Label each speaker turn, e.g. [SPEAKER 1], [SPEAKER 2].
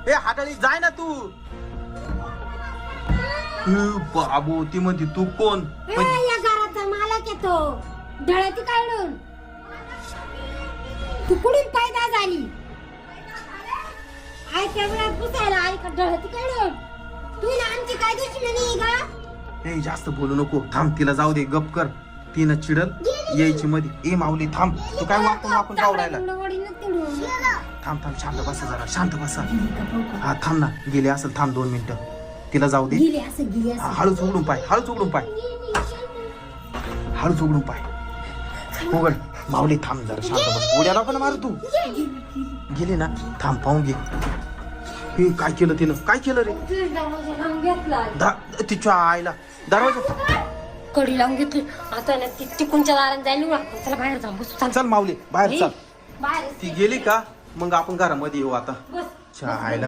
[SPEAKER 1] ए हाडाळी जाय ना तू. बाबू ती म्हणते तू कोण?
[SPEAKER 2] या घराचा मालक येतो. ढळती काढून तू कुठून पैदा झाली? आई तेवढ्या पुसायला आई का ढळती काढून? तू ना आमची काय दुश्मनी का?
[SPEAKER 1] ए जास्त बोलू नको. थांब तिला जाऊ दे. गप कर. तिनं चिडल यायची मध्ये. ए माऊली थांब. तू काय वाकून जाऊ राहिला? थांब थांब शांत बसा जरा. शांत बसा. हा थांब ना. गेली असेल. थांब 2 मिनिटं. तिला जाऊ दे. हळूच उघडून पाय. हळूच उघडून पाय. हळूच उघडून पाय. उघड. माऊली थांब जरा. शांत बस. उड्या नको ना मारू तू. गेली ना. थांब पाहून घे. हे काय केलं तिनं? काय केलं रे? तिच्या आईला दरवाजा
[SPEAKER 2] कडी लावून घेतली. आता ना ती तिकुंच्या दारात जायला. चला बाहेर जाऊ. बस
[SPEAKER 1] चल माऊली बाहेर चल.
[SPEAKER 2] बाहेर
[SPEAKER 1] ती गेली का मग आपण घरामध्ये येऊ आता. चहा आईला